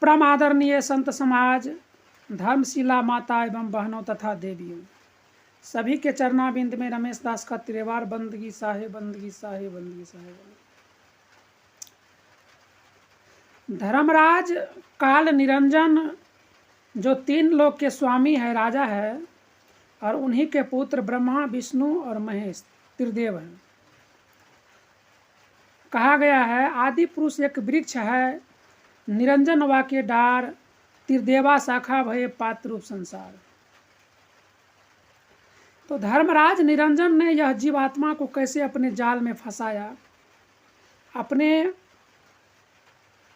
परम आदरणीय संत समाज, धर्मशिला माता एवं बहनों तथा देवियों, सभी के चरणाबिंद में रमेश दास का तिरेवार बंदगी साहे बंदगी साहे बंदगी साहे बंदगी। धर्मराज काल निरंजन जो 3 लोक के स्वामी है, राजा है, और उन्हीं के पुत्र ब्रह्मा, विष्णु और महेश त्रिदेव हैं। कहा गया है आदि पुरुष एक वृक्ष है, निरंजन वाक्य डार, त्रिदेवा शाखा भये पात्र रूप संसार। तो धर्मराज निरंजन ने यह जीवात्मा को कैसे अपने जाल में फंसाया, अपने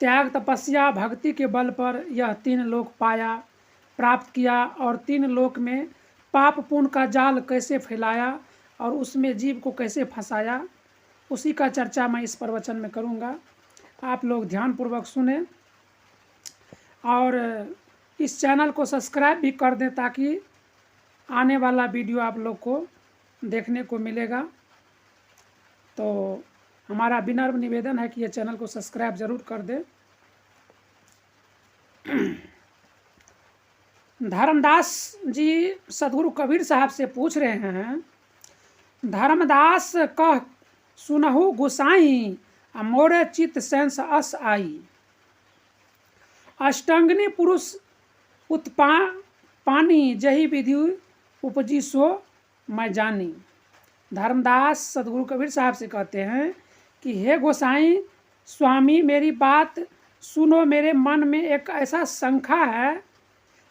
त्याग तपस्या भक्ति के बल पर यह 3 लोक पाया, प्राप्त किया, और 3 लोक में पाप पुण्य का जाल कैसे फैलाया और उसमें जीव को कैसे फंसाया, उसी का चर्चा मैं इस प्रवचन में करूंगा। आप लोग ध्यानपूर्वक सुने और इस चैनल को सब्सक्राइब भी कर दें ताकि आने वाला वीडियो आप लोग को देखने को मिलेगा। तो हमारा विनम्र निवेदन है कि ये चैनल को सब्सक्राइब ज़रूर कर दें। धर्मदास जी सदगुरु कबीर साहब से पूछ रहे हैं, धर्मदास कह सुनहु गुसाई, मोरे चित सेंस अस आई। अष्टांगिनी पुरुष पानी, जही विधि उपजी सो मैं जानी। धर्मदास सदगुरु कबीर साहब से कहते हैं कि हे गोसाई स्वामी, मेरी बात सुनो। मेरे मन में एक ऐसा शंका है,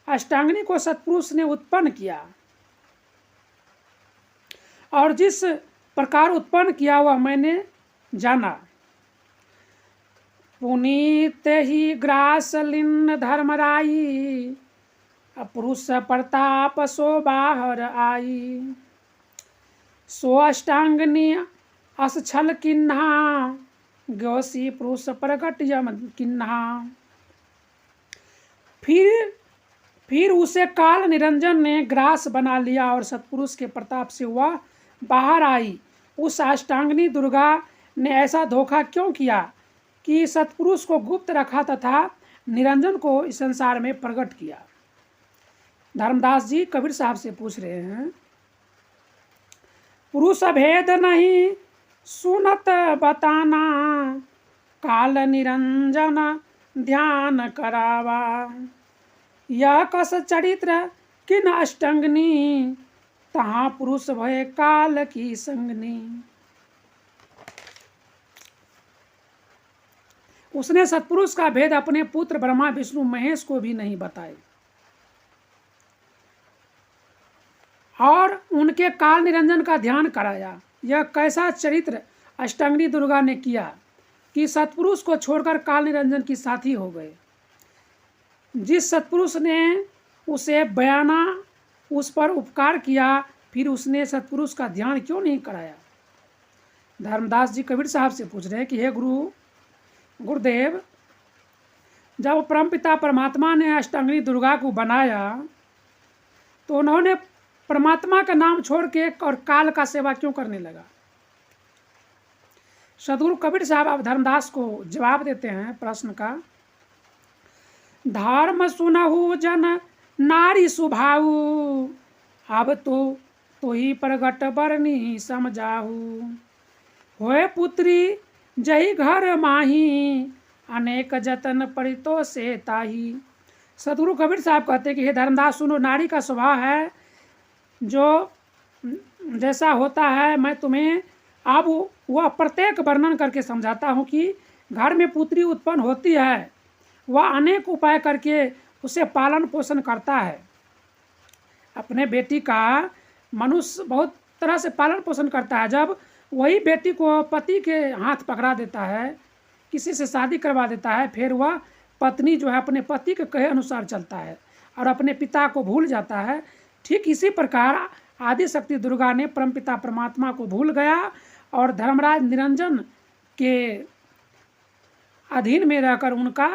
अष्टांगिनी को सतपुरुष ने उत्पन्न किया और जिस प्रकार उत्पन्न किया हुआ मैंने जाना। पुनीत ही ग्रास लिन धर्मराई, पुरुष प्रताप सो बाहर आई। सो अष्टांगिनी अस छल किन्हा, गोसी पुरुष प्रगट यम किन्हा। फिर उसे काल निरंजन ने ग्रास बना लिया और सतपुरुष के प्रताप से वह बाहर आई। उस अष्टांगिनी दुर्गा ने ऐसा धोखा क्यों किया कि सतपुरुष को गुप्त रखा तथा निरंजन को इस संसार में प्रकट किया। धर्मदास जी कबीर साहब से पूछ रहे हैं, पुरुष भेद नहीं सुनत बताना, काल निरंजन ध्यान करावा। यह कस चरित्र किन अष्टांगिनी, तहाँ पुरुष भय काल की संगनी। उसने सतपुरुष का भेद अपने पुत्र ब्रह्मा विष्णु महेश को भी नहीं बताए और उनके काल निरंजन का ध्यान कराया। यह कैसा चरित्र अष्टांगिनी दुर्गा ने किया कि सतपुरुष को छोड़कर काल निरंजन की साथी हो गए। जिस सतपुरुष ने उसे बयाना उस पर उपकार किया, फिर उसने सतपुरुष का ध्यान क्यों नहीं कराया। धर्मदास जी कबीर साहब से पूछ रहे हैं कि हे गुरुदेव, जब परमपिता परमात्मा ने अष्टांगिनी दुर्गा को बनाया तो उन्होंने परमात्मा का नाम छोड़ के और काल का सेवा क्यों करने लगा। सदगुरु कबीर साहब अब धर्मदास को जवाब देते हैं प्रश्न का। धर्म सुनहु जन नारी सुभाऊ, अब तो ही प्रगट बरनी समझाहू। होए पुत्री जही घर माही, अनेक जतन परितो से ताही। सदगुरु कबीर साहब कहते हैं कि हे धर्मदास सुनो, नारी का स्वभाव है जो जैसा होता है, मैं तुम्हें अब वह प्रत्येक वर्णन करके समझाता हूँ कि घर में पुत्री उत्पन्न होती है, वह अनेक उपाय करके उसे पालन पोषण करता है। अपने बेटी का मनुष्य बहुत तरह से पालन पोषण करता है। जब वही बेटी को पति के हाथ पकड़ा देता है, किसी से शादी करवा देता है, फिर वह पत्नी जो है अपने पति के कहे अनुसार चलता है और अपने पिता को भूल जाता है। ठीक इसी प्रकार आदि शक्ति दुर्गा ने परमपिता परमात्मा को भूल गया और धर्मराज निरंजन के अधीन में रहकर उनका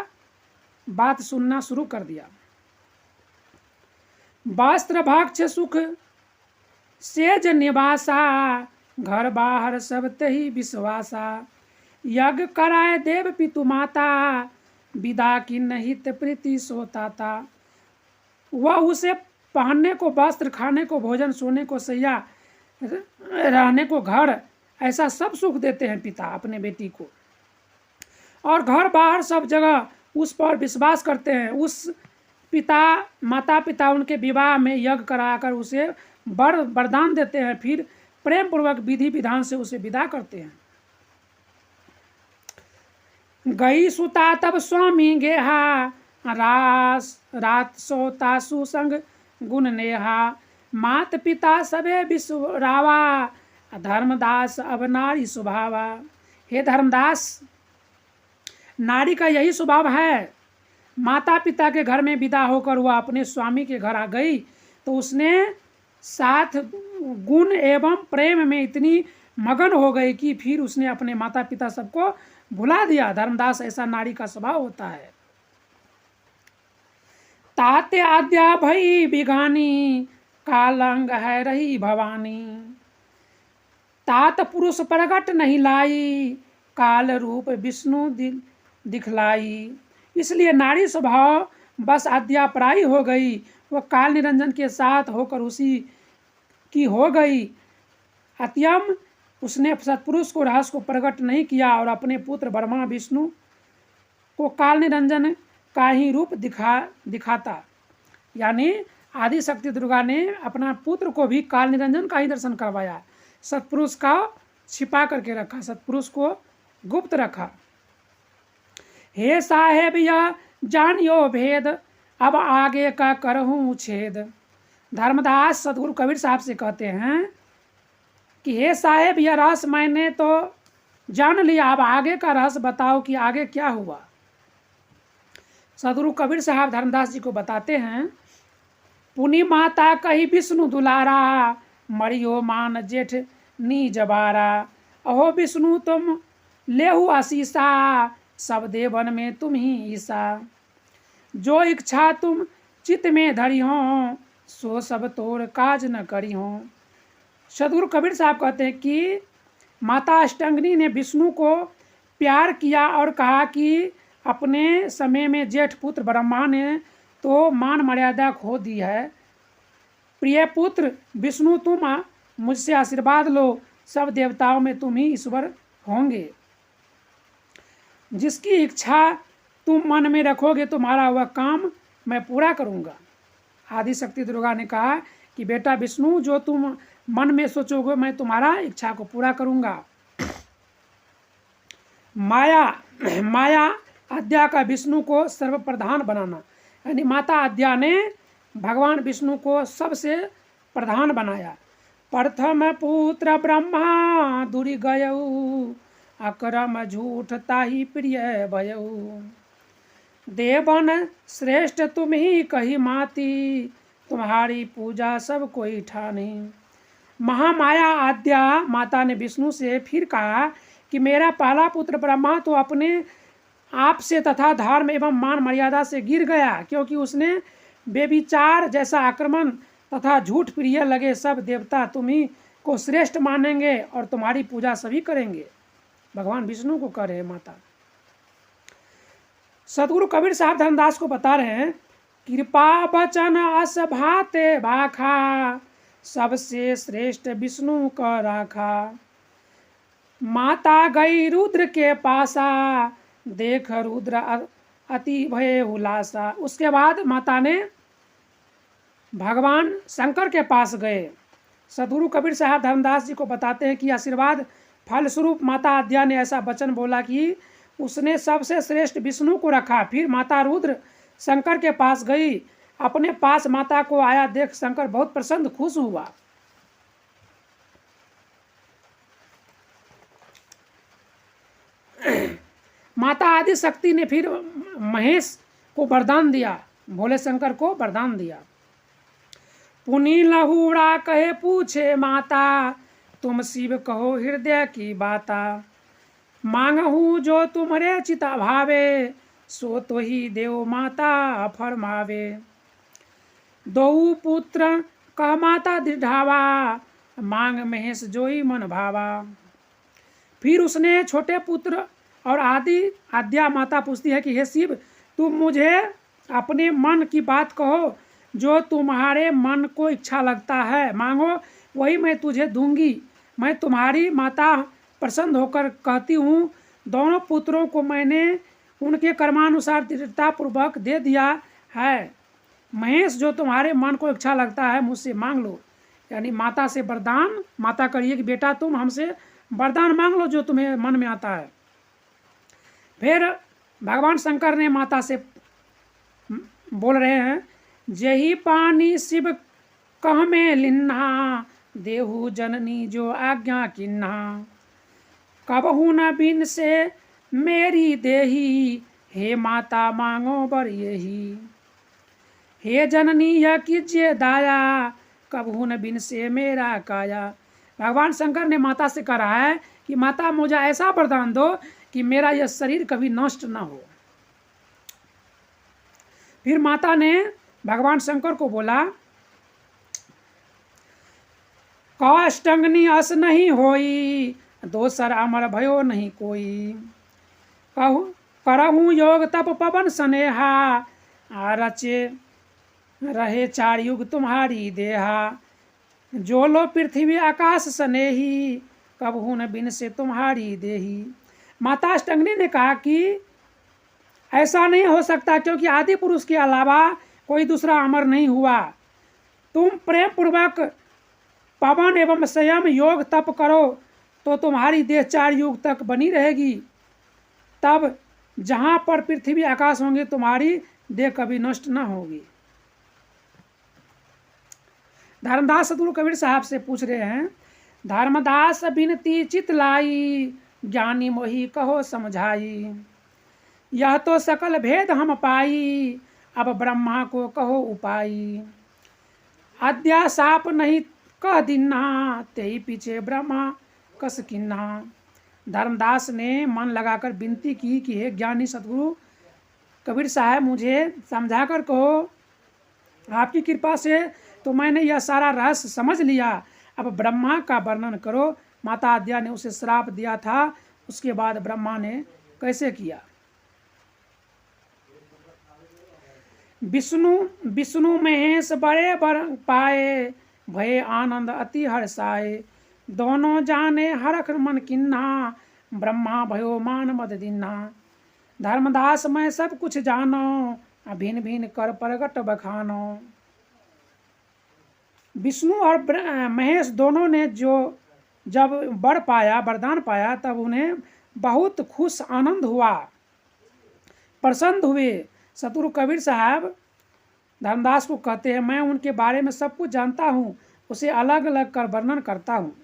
बात सुनना शुरू कर दिया। वस्त्र भक्ष सुख सेज निवासा, घर बाहर सब तही विश्वासा। यज्ञ कराए देव पितु माता, विदा की नहित प्रीति सोता था। वह उसे पहनने को वस्त्र, खाने को भोजन, सोने को सैया, रहने को घर, ऐसा सब सुख देते हैं पिता अपने बेटी को, और घर बाहर सब जगह उस पर विश्वास करते हैं। उस माता पिता उनके विवाह में यज्ञ कराकर उसे वरदान देते हैं, फिर प्रेम पूर्वक विधि विधान से उसे विदा करते हैं। गई सुता तब स्वामी गेहा, रात सोता सुसंग गुण नेहा। मात पिता सबे विश्वरावा, धर्मदास अब नारी स्वभावा। हे धर्मदास, नारी का यही स्वभाव है। माता पिता के घर में विदा होकर वह अपने स्वामी के घर आ गई तो उसने साथ गुण एवं प्रेम में इतनी मगन हो गई कि फिर उसने अपने माता पिता सबको भुला दिया। धर्मदास, ऐसा नारी का स्वभाव होता है। ताते आद्या भई बिगानी, कालंग है रही भवानी। तात पुरुष प्रगट नहीं लाई, काल रूप विष्णु दिखलाई। इसलिए नारी स्वभाव बस आद्यापराई हो गई, वह काल निरंजन के साथ होकर उसी की हो गई। अत्यम उसने सत्पुरुष को रहस्य को प्रकट नहीं किया और अपने पुत्र ब्रह्मा विष्णु को काल निरंजन का ही रूप दिखाता। यानी आदि शक्ति दुर्गा ने अपना पुत्र को भी काल निरंजन का ही दर्शन करवाया। सत्पुरुष का छिपा करके रखा, सत्पुरुष को गुप्त रखा। हे साहेब यह जानियो भेद, अब आगे का करहूँ छेद। धर्मदास सदगुरु कबीर साहब से कहते हैं कि हे साहेब यह रहस्य मैंने तो जान लिया, अब आगे का रहस्य बताओ कि आगे क्या हुआ। सदगुरु कबीर साहब धर्मदास जी को बताते हैं, पुनि माता कही विष्णु दुलारा, मरियो मान जेठ नी जबारा। अहो विष्णु तुम लेहु आशीषा, सब देवन में तुम ही ईसा। जो इच्छा तुम चित्त में धरी हो, सो सब तोड़ काज न करी हो। सदगुरु कबीर साहब कहते हैं कि माता अष्टांगिनी ने विष्णु को प्यार किया और कहा कि अपने समय में जेठ पुत्र ब्रह्मा ने तो मान मर्यादा खो दी है। प्रिय पुत्र विष्णु तुम मुझसे आशीर्वाद लो, सब देवताओं में तुम ही ईश्वर होंगे। जिसकी इच्छा तुम मन में रखोगे तुम्हारा वह काम मैं पूरा करूँगा। आदि शक्ति दुर्गा ने कहा कि बेटा विष्णु जो तुम मन में सोचोगे मैं तुम्हारा इच्छा को पूरा करूँगा। माया आद्या का विष्णु को सर्वप्रधान बनाना, यानी माता आद्या ने भगवान विष्णु को सबसे प्रधान बनाया। प्रथम पुत्र ब्रह्मा दूरी गयऊ, अकरम झूठ ताही प्रिय भयऊ। देवन श्रेष्ठ तुम ही कही माती, तुम्हारी पूजा सब कोई ठानी। महामाया आद्या माता ने विष्णु से फिर कहा कि मेरा पहला पुत्र ब्रह्मा तो अपने आप से तथा धर्म एवं मान मर्यादा से गिर गया, क्योंकि उसने बेविचार जैसा आक्रमण तथा झूठ प्रिय लगे। सब देवता तुम्ही को श्रेष्ठ मानेंगे और तुम्हारी पूजा सभी करेंगे। भगवान विष्णु को कह रहे माता। सदगुरु कबीर साहब धर्मदास को बता रहे हैं, कृपा बचन अस भाते भाखा, सबसे श्रेष्ठ विष्णु का राखा। माता गई रुद्र के पासा, देख रुद्र अति भय हुलासा। उसके बाद माता ने भगवान शंकर के पास गए। सदगुरु कबीर साहब धर्मदास जी को बताते हैं कि आशीर्वाद फलस्वरूप माता आद्या ने ऐसा वचन बोला कि उसने सबसे श्रेष्ठ विष्णु को रखा। फिर माता रुद्र शंकर के पास गई। अपने पास माता को आया देख शंकर बहुत प्रसन्न खुश हुआ। माता आदि शक्ति ने फिर महेश को वरदान दिया, भोले शंकर को वरदान दिया। पुनि लहुड़ा कहे पूछे माता, तुम शिव कहो हृदय की बाता। मांगहूँ जो तुम्हारे चिता भावे, सो तो ही देव माता फरमावे। दो पुत्र कह माता दृढ़ावा, मांग महेश जोई मन भावा। फिर उसने छोटे पुत्र और आद्या माता पूछती है कि हे शिव, तुम मुझे अपने मन की बात कहो, जो तुम्हारे मन को इच्छा लगता है मांगो, वही मैं तुझे दूंगी। मैं तुम्हारी माता प्रसन्न होकर कहती हूँ, दोनों पुत्रों को मैंने उनके कर्मानुसार दृढ़तापूर्वक दे दिया है। महेश, जो तुम्हारे मन को इच्छा लगता है मुझसे मांग लो। यानी माता से वरदान, माता करिए कि बेटा तुम हमसे वरदान मांग लो जो तुम्हें मन में आता है। फिर भगवान शंकर ने माता से बोल रहे हैं, जही पानी शिव कह में लिन्हा, देहु जननी जो आज्ञा किन्हा, कबहू न बिन से मेरी देही, हे माता मांगो बर यही। हे जननी यह कीजिए दाया, कबहू न बिन से मेरा काया। भगवान शंकर ने माता से कहा है कि माता मुझे ऐसा वरदान दो कि मेरा यह शरीर कभी नष्ट ना हो। फिर माता ने भगवान शंकर को बोला, काष्टंगनी अस नहीं होई, दोसर अमर भयो नहीं कोई। कहूँ करहूँ योग तप पवन स्नेहा, रचे रहे 4 युग तुम्हारी देहा। जो लो पृथ्वी आकाश स्नेही, कबहू न बिन से तुम्हारी देही। माता अष्टांगिनी ने कहा कि ऐसा नहीं हो सकता, क्योंकि आदि पुरुष के अलावा कोई दूसरा अमर नहीं हुआ। तुम प्रेम पूर्वक पवन एवं संयम योग तप करो तो तुम्हारी देह 4 युग तक बनी रहेगी। तब जहाँ पर पृथ्वी आकाश होंगे तुम्हारी देह कभी नष्ट न होगी। धर्मदास सतगुरु कबीर साहब से पूछ रहे हैं, धर्मदास बिनती चित लाई, ज्ञानी मोही कहो समझाई। यह तो सकल भेद हम पाई, अब ब्रह्मा को कहो उपाई। अद्या साप नहीं कह दिन्ना, तेई पीछे ब्रह्मा कस किन्ना। धर्मदास ने मन लगाकर विनती की कि हे ज्ञानी सतगुरु कबीर साहब, मुझे समझा कर कहो, आपकी कृपा से तो मैंने यह सारा रहस्य समझ लिया, अब ब्रह्मा का वर्णन करो। माता आद्या ने उसे श्राप दिया था, उसके बाद ब्रह्मा ने कैसे किया। विष्णु महेश बड़े बर पाए, भये आनंद अति हर्षाए। दोनों जाने हरख मन किन्हा, ब्रह्मा भयो मान मद दिन्हा। धर्मदास मैं सब कुछ जानो, भिन्न भिन्न कर प्रगट बखानो। विष्णु और महेश दोनों ने जब वर पाया, वरदान पाया, तब उन्हें बहुत खुश आनंद हुआ, प्रसन्न हुए। सतगुरु कबीर साहब धर्मदास को कहते हैं, मैं उनके बारे में सब कुछ जानता हूँ, उसे अलग अलग कर वर्णन करता हूँ।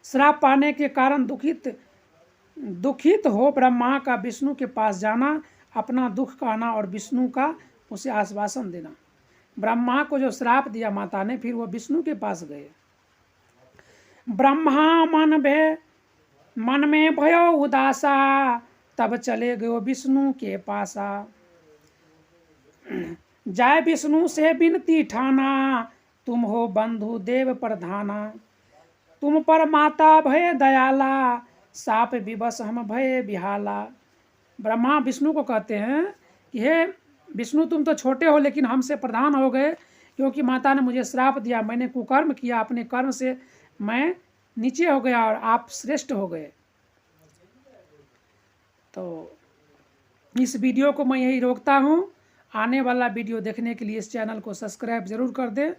श्राप पाने के कारण दुखित हो ब्रह्मा का विष्णु के पास जाना, अपना दुख कहना और विष्णु का उसे आश्वासन देना। ब्रह्मा को जो श्राप दिया माता ने, फिर वो विष्णु के पास गए। ब्रह्मा मन में भयो उदासा, तब चले गयो विष्णु के पासा। जाय विष्णु से बिनती ठाना, तुम हो बंधु देव प्रधाना। तुम पर माता भय दयाला, साप विवश हम भय बिहाला। ब्रह्मा विष्णु को कहते हैं कि हे विष्णु, तुम तो छोटे हो लेकिन हमसे प्रधान हो गए, क्योंकि माता ने मुझे श्राप दिया, मैंने कुकर्म किया, अपने कर्म से मैं नीचे हो गया और आप श्रेष्ठ हो गए। तो इस वीडियो को मैं यही रोकता हूँ। आने वाला वीडियो देखने के लिए इस चैनल को सब्सक्राइब जरूर कर दें।